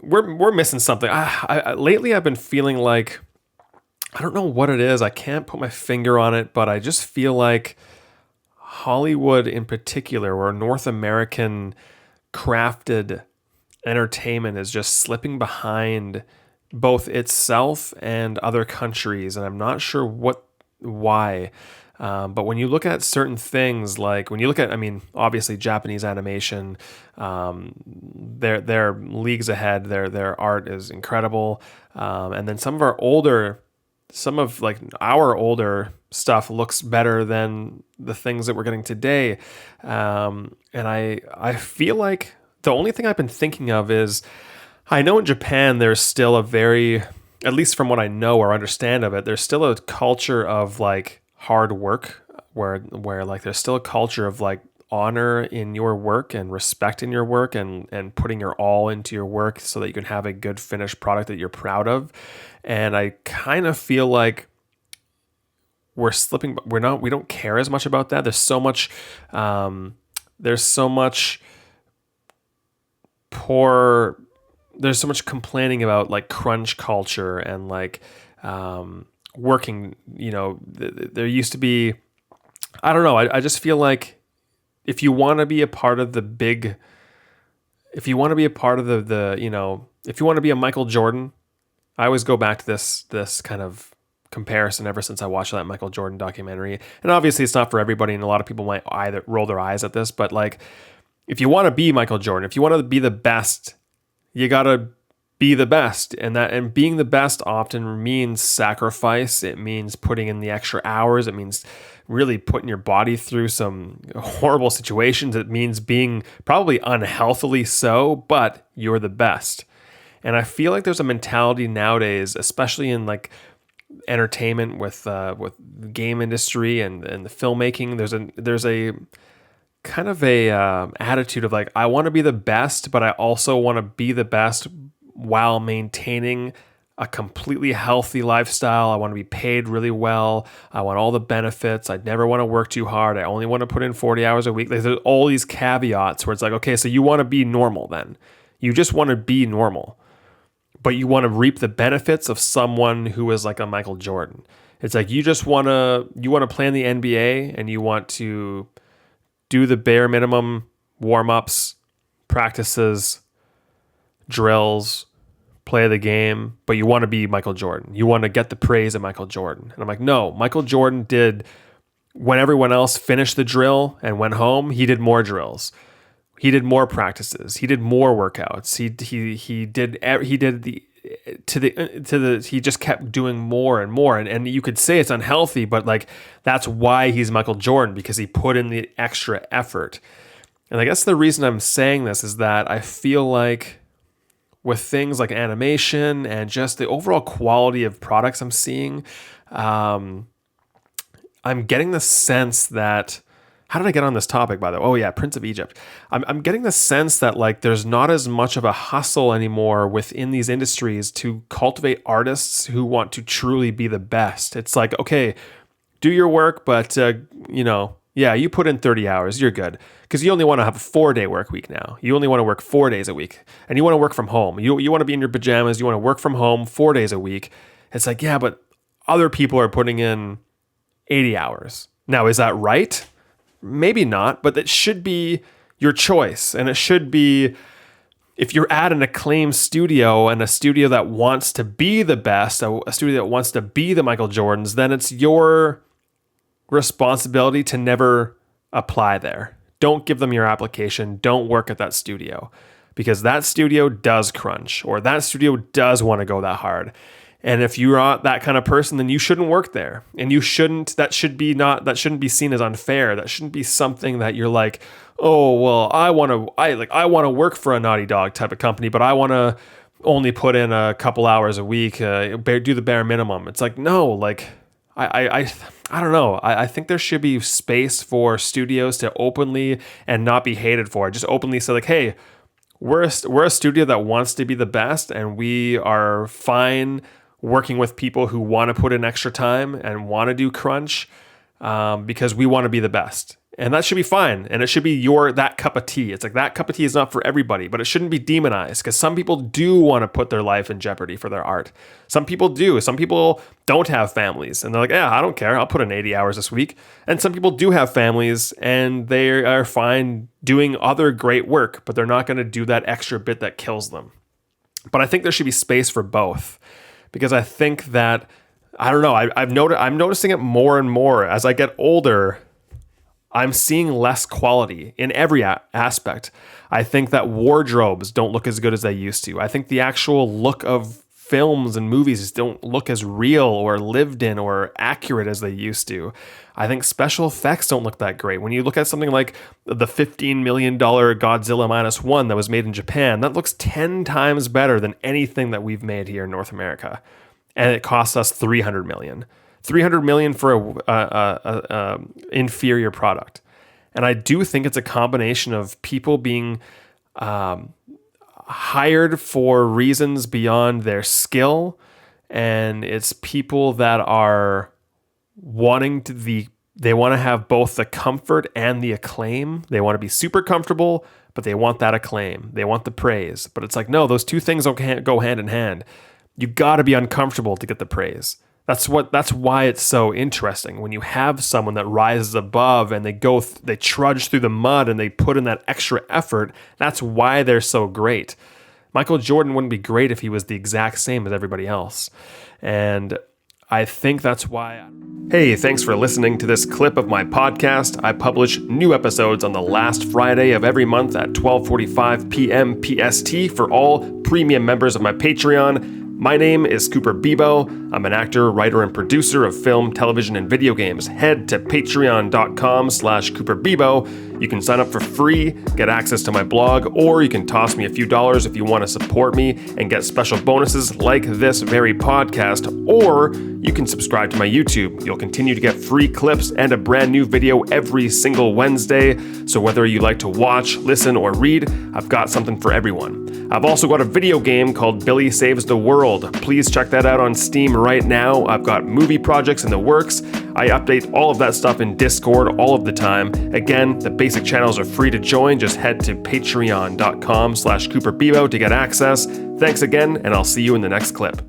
we're missing something. Lately I've been feeling like, I don't know what it is. I can't put my finger on it, but I just feel like Hollywood in particular, or North American crafted entertainment, is just slipping behind both itself and other countries, and I'm not sure why. But when you look at certain things, like when you look at, I mean, obviously Japanese animation, they're leagues ahead. Their art is incredible, and then some of like our older stuff looks better than the things that we're getting today. And I feel like the only thing I've been thinking of is, I know in Japan there's still a very, at least from what I know or understand of it, there's still a culture of like hard work where like there's still a culture of like honor in your work and respect in your work, and putting your all into your work so that you can have a good finished product that you're proud of. And I kind of feel like we're slipping, we don't care as much about that. There's so much poor, there's so much complaining about like crunch culture and like working, there used to be, I don't know. I just feel like if you want to be a part of the big, if you want to be a part of if you want to be a Michael Jordan, I always go back to this kind of comparison ever since I watched that Michael Jordan documentary. And obviously it's not for everybody, and a lot of people might either roll their eyes at this, but like, if you want to be Michael Jordan, if you want to be the best, you got to be the best. And being the best often means sacrifice. It means putting in the extra hours. It means really putting your body through some horrible situations. It means being probably unhealthily so, but you're the best. And I feel like there's a mentality nowadays, especially in like entertainment with game industry and the filmmaking. There's a kind of a attitude of like, I want to be the best, but I also want to be the best while maintaining a completely healthy lifestyle. I want to be paid really well. I want all the benefits. I never want to work too hard. I only want to put in 40 hours a week. There's all these caveats where it's like, okay, so you want to be normal then. You just want to be normal, but you want to reap the benefits of someone who is like a Michael Jordan. It's like you want to play in the NBA, and you want to do the bare minimum warm-ups, practices, drills, play the game, but you want to be Michael Jordan. You want to get the praise of Michael Jordan. And I'm like, no, Michael Jordan did, when everyone else finished the drill and went home, he did more drills. He did more practices. He did more workouts. He just kept doing more and more. And you could say it's unhealthy, but like, that's why he's Michael Jordan, because he put in the extra effort. And I guess the reason I'm saying this is that I feel like with things like animation and just the overall quality of products I'm seeing, I'm getting the sense that, how did I get on this topic, by the way? Oh yeah, Prince of Egypt. I'm getting the sense that like there's not as much of a hustle anymore within these industries to cultivate artists who want to truly be the best. It's like, okay, do your work, but you put in 30 hours, you're good. Because you only want to have a 4-day work week now. You only want to work 4 days a week. And you want to work from home. You want to be in your pajamas. You want to work from home 4 days a week. It's like, yeah, but other people are putting in 80 hours. Now, is that right? Maybe not, but that should be your choice. And it should be, if you're at an acclaimed studio and a studio that wants to be the best, a studio that wants to be the Michael Jordans, then it's your responsibility to never apply there. Don't give them your application. Don't work at that studio, because that studio does crunch, or that studio does want to go that hard. And if you're not that kind of person, then you shouldn't work there. And that shouldn't be seen as unfair. That shouldn't be something that you're like, oh, well, I want to work for a Naughty Dog type of company, but I want to only put in a couple hours a week, do the bare minimum. It's like, no, like, I don't know. I think there should be space for studios to openly and not be hated for it. Just openly say like, hey, we're a studio that wants to be the best, and we are fine working with people who want to put in extra time and want to do crunch, because we want to be the best. And that should be fine. And it should be that cup of tea. It's like that cup of tea is not for everybody, but it shouldn't be demonized because some people do want to put their life in jeopardy for their art. Some people do. Some people don't have families and they're like, yeah, I don't care. I'll put in 80 hours this week. And some people do have families and they are fine doing other great work, but they're not going to do that extra bit that kills them. But I think there should be space for both because I think that, I don't know, I'm noticing it more and more as I get older. I'm seeing less quality in every aspect. I think that wardrobes don't look as good as they used to. I think the actual look of films and movies don't look as real or lived in or accurate as they used to. I think special effects don't look that great. When you look at something like the $15 million Godzilla -1 that was made in Japan, that looks 10 times better than anything that we've made here in North America. And it costs us $300 million. $300 million for a inferior product. And I do think it's a combination of people being hired for reasons beyond their skill, and it's people that are they want to have both the comfort and the acclaim. They want to be super comfortable, but they want that acclaim. They want the praise. But it's like, no, those two things don't go hand in hand. You got to be uncomfortable to get the praise. That's why it's so interesting when you have someone that rises above and they trudge through the mud and they put in that extra effort. That's why they're so great. Michael Jordan wouldn't be great if he was the exact same as everybody else. And I think that's why. Hey, thanks for listening to this clip of my podcast. I publish new episodes on the last Friday of every month at 12:45 p.m. PST for all premium members of my Patreon. My name is Cooper Bebo. I'm an actor, writer, and producer of film, television, and video games. Head to patreon.com/CooperBebo. You can sign up for free, get access to my blog, or you can toss me a few dollars if you want to support me and get special bonuses like this very podcast, or you can subscribe to my YouTube. You'll continue to get free clips and a brand new video every single Wednesday. So whether you like to watch, listen, or read, I've got something for everyone. I've also got a video game called Billy Saves the World. Please check that out on Steam right now. I've got movie projects in the works. I update all of that stuff in Discord all of the time. Again, the basic channels are free to join. Just head to patreon.com/CooperBebo to get access. Thanks again, and I'll see you in the next clip.